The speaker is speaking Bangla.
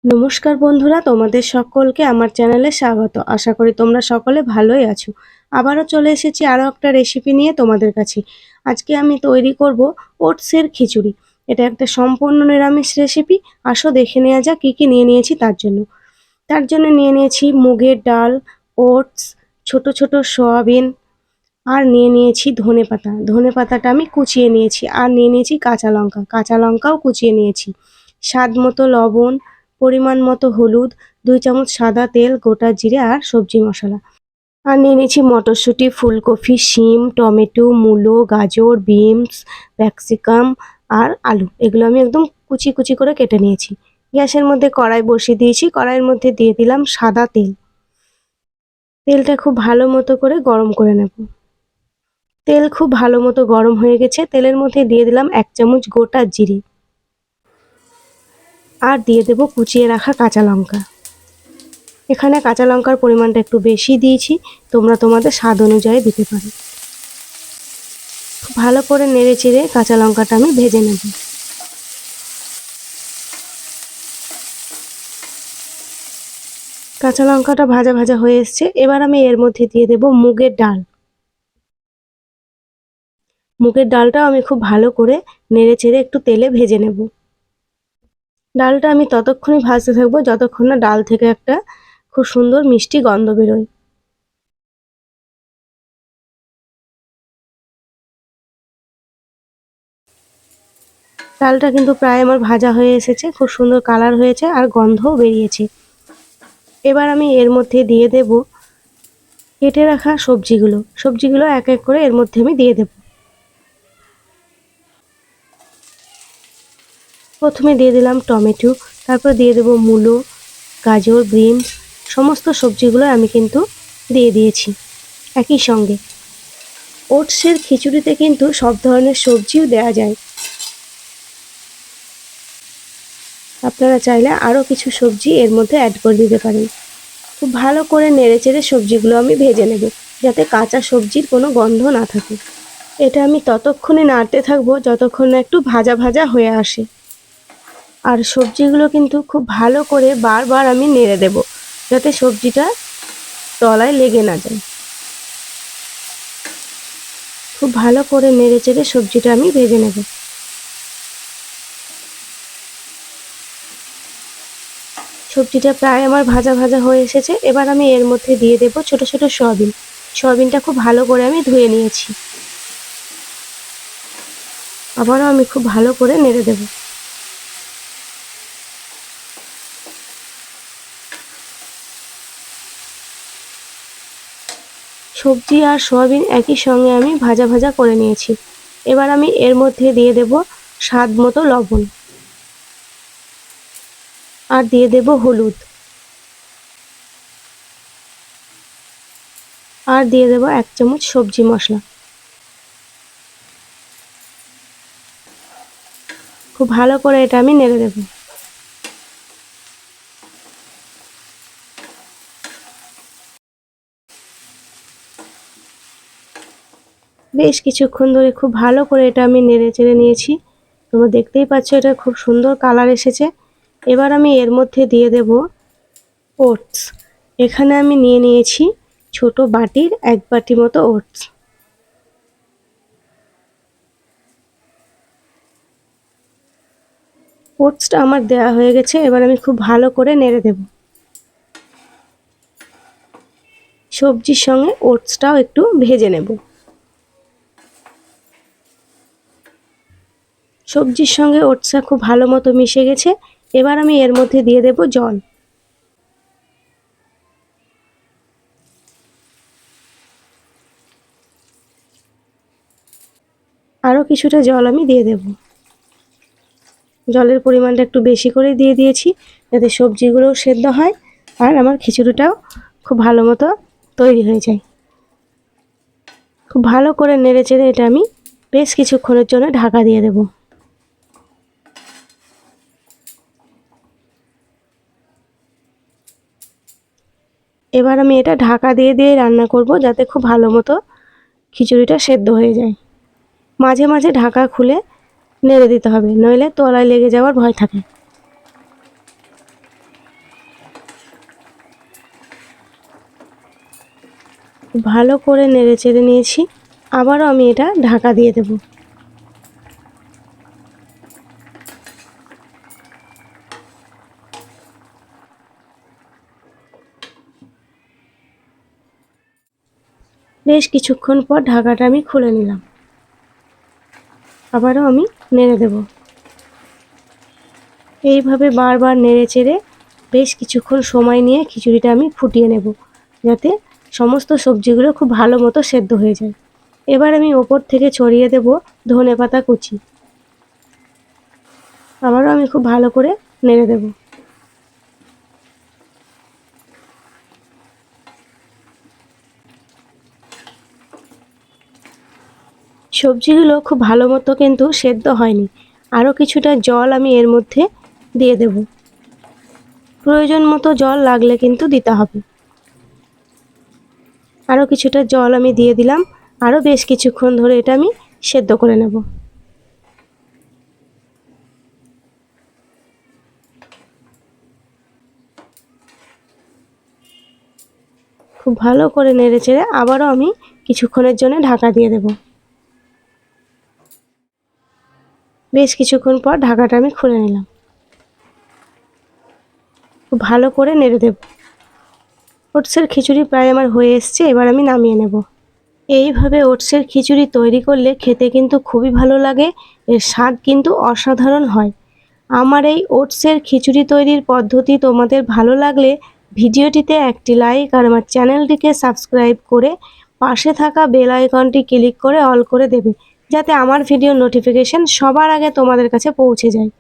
নমস্কার বন্ধুরা, তোমাদের সকলকে আমার চ্যানেলে স্বাগত। আশা করি তোমরা সকলে ভালোই আছো। আবারও চলে এসেছি আরও একটা রেসিপি নিয়ে তোমাদের কাছে। আজকে আমি তৈরি করব ওটসের খিচুড়ি। এটা একটা সম্পূর্ণ নিরামিষ রেসিপি। আসো দেখে নেওয়া যাক কী কী নিয়ে নিয়েছি তার জন্য নিয়ে নিয়েছি মুগের ডাল, ওটস, ছোট ছোট সয়াবিন, আর নিয়ে নিয়েছি ধনেপাতা। ধনেপাতাটা আমি কুচিয়ে নিয়েছি। আর নিয়ে নিয়েছি কাঁচা লঙ্কাও কুচিয়ে নিয়েছি। স্বাদ মতো লবণ, পরিমাণ মতো হলুদ, 2 চামচ সাদা তেল, গোটা জিরে আর সবজি মশলা। আর নিয়ে নিয়েছি মটরশুঁটি, ফুলকপি, শিম, টমেটো, মূলো, গাজর, বিনস, ক্যাপসিকাম আর আলু। এগুলো আমি একদম কুচি কুচি করে কেটে নিয়েছি। গ্যাসের মধ্যে কড়াই বসিয়ে দিয়েছি। কড়াইয়ের মধ্যে দিয়ে দিলাম সাদা তেল। তেলটা খুব ভালো মতো করে গরম করে নেব। তেল খুব ভালো মতো গরম হয়ে গেছে। তেলের মধ্যে দিয়ে দিলাম 1 চামচ গোটা জিরে আর দিয়ে দেব কুচিয়ে রাখা কাঁচা লঙ্কা। এখানে কাঁচা লঙ্কার পরিমাণটা একটু বেশি দিয়েছি, তোমরা তোমাদের স্বাদ অনুযায়ী দিতে পারো। ভালো করে নেড়ে চেড়ে কাঁচা লঙ্কাটা আমি ভেজে নেব। কাঁচা লঙ্কাটা ভাজা ভাজা হয়ে এসছে। এবার আমি এর মধ্যে দিয়ে দেব মুগের ডাল। মুগের ডালটাও আমি খুব ভালো করে নেড়ে চেড়ে একটু তেলে ভেজে নেব। ডালটা আমি ততক্ষণই ভাজতে থাকবো যতক্ষণ না ডাল থেকে একটা খুব সুন্দর মিষ্টি গন্ধ বেরোয়। ডালটা কিন্তু প্রায় আমার ভাজা হয়ে এসেছে, খুব সুন্দর কালার হয়েছে আর গন্ধও বেরিয়েছে। এবার আমি এর মধ্যে দিয়ে দেব কেটে রাখা সবজিগুলো এক এক করে এর মধ্যে আমি দিয়ে দেব। প্রথমে দিয়ে দিলাম টমেটো, তারপর দিয়ে দেব মূলো, গাজর, বিনস, সমস্ত সবজিগুলো আমি কিন্তু দিয়ে দিয়েছি একই সঙ্গে। ওটসের খিচুড়িতে কিন্তু সব ধরনের সবজিও দেওয়া যায়। আপনারা চাইলে আরও কিছু সবজি এর মধ্যে অ্যাড করে দিতে পারেন। খুব ভালো করে নেড়েচেড়ে সবজিগুলো আমি ভেজে নেব, যাতে কাঁচা সবজির কোনো গন্ধ না থাকে। এটা আমি ততক্ষণে নাড়তে থাকবো যতক্ষণ না একটু ভাজা ভাজা হয়ে আসে। আর সবজিগুলো কিন্তু খুব ভালো করে বারবার আমি নেড়ে দেব, যাতে সবজিটা তলায় লেগে না যায়। খুব ভালো করে নেড়ে চেড়ে সবজিটা আমি ভেজে নেব। সবজিটা প্রায় আমার ভাজা ভাজা হয়ে এসেছে। এবার আমি এর মধ্যে দিয়ে দেব ছোট ছোট সয়াবিন। সয়াবিনটা খুব ভালো করে আমি ধুয়ে নিয়েছি। আবারও আমি খুব ভালো করে নেড়ে দেব। সবজি আর সয়াবিন একই সঙ্গে আমি ভাজা ভাজা করে নিয়েছি। এবার আমি এর মধ্যে দিয়ে দেব স্বাদ মতো লবণ আর দিয়ে দেব হলুদ আর দিয়ে দেব 1 চামচ সবজি মশলা। খুব ভালো করে এটা আমি নেড়ে দেব। বেশ কিছুক্ষণ ধরে খুব ভালো করে এটা আমি নেড়ে চেড়ে নিয়েছি। তোমরা দেখতেই পাচ্ছ এটা খুব সুন্দর কালার এসেছে। এবার আমি এর মধ্যে দিয়ে দেব ওটস। এখানে আমি নিয়ে নিয়েছি ছোট বাটির 1 বাটি মতো ওটস। ওটসটা আমার দেওয়া হয়ে গেছে। এবার আমি খুব ভালো করে নেড়ে দেব। সবজির সঙ্গে ওটসটাও একটু ভেজে নেব। সবজির সঙ্গে ওটসটা খুব ভালো মতো মিশে গেছে। এবার আমি এর মধ্যে দিয়ে দেব জল। আরও কিছুটা জল আমি দিয়ে দেব। জলের পরিমাণটা একটু বেশি করে দিয়ে দিয়েছি, যাতে সবজিগুলোও সেদ্ধ হয় আর আমার খিচুড়িটাও খুব ভালো মতো তৈরি হয়ে যায়। খুব ভালো করে নেড়ে চেড়ে এটা আমি বেশ কিছুক্ষণের জন্য ঢাকা দিয়ে দেব। এবার আমি এটা ঢাকা দিয়ে দিয়ে রান্না করব, যাতে খুব ভালো মতো খিচুড়িটা সেদ্ধ হয়ে যায়। মাঝে মাঝে ঢাকা খুলে নেড়ে দিতে হবে, নইলে তলায় লেগে যাওয়ার ভয় থাকে। ভালো করে নেড়ে চেড়ে নিয়েছি। আবারও আমি এটা ঢাকা দিয়ে দেব। বেশ কিছুক্ষণ পর ঢাকাটা আমি খুলে নিলাম। আবারও আমি নেড়ে দেব। এইভাবে বারবার নেড়ে চেড়ে বেশ কিছুক্ষণ সময় নিয়ে খিচুড়িটা আমি ফুটিয়ে নেব, যাতে সমস্ত সবজিগুলো খুব ভালো মতো সেদ্ধ হয়ে যায়। এবার আমি ওপর থেকে ছড়িয়ে দেব ধনেপাতা কুচি। আবারও আমি খুব ভালো করে নেড়ে দেব। সবজিগুলো খুব ভালো মতো কিন্তু সেদ্ধ হয়নি। আরও কিছুটা জল আমি এর মধ্যে দিয়ে দেব। প্রয়োজন মতো জল লাগলে কিন্তু দিতে হবে। আরও কিছুটা জল আমি দিয়ে দিলাম। আরও বেশ কিছুক্ষণ ধরে এটা আমি সেদ্ধ করে নেব। খুব ভালো করে নেড়ে চেড়ে আবারও আমি কিছুক্ষণের জন্য ঢাকা দিয়ে দেব। বেশ কিছুক্ষণ পর ঢাকাটা আমি খুলে নিলাম। খুব ভালো করে নেড়ে দেব। ওটসের খিচুড়ি প্রায় আমার হয়ে এসছে, এবার আমি নামিয়ে নেব। এইভাবে ওটসের খিচুড়ি তৈরি করলে খেতে কিন্তু খুবই ভালো লাগে, এর স্বাদ কিন্তু অসাধারণ হয়। আমার এই ওটসের খিচুড়ি তৈরির পদ্ধতি তোমাদের ভালো লাগলে ভিডিওটিতে একটি লাইক আর আমার চ্যানেলটিকে সাবস্ক্রাইব করে পাশে থাকা বেল আইকনটি ক্লিক করে অল করে দেবে, যাতে আমার ভিডিও নোটিফিকেশন সবার আগে তোমাদের কাছে পৌঁছে যায়।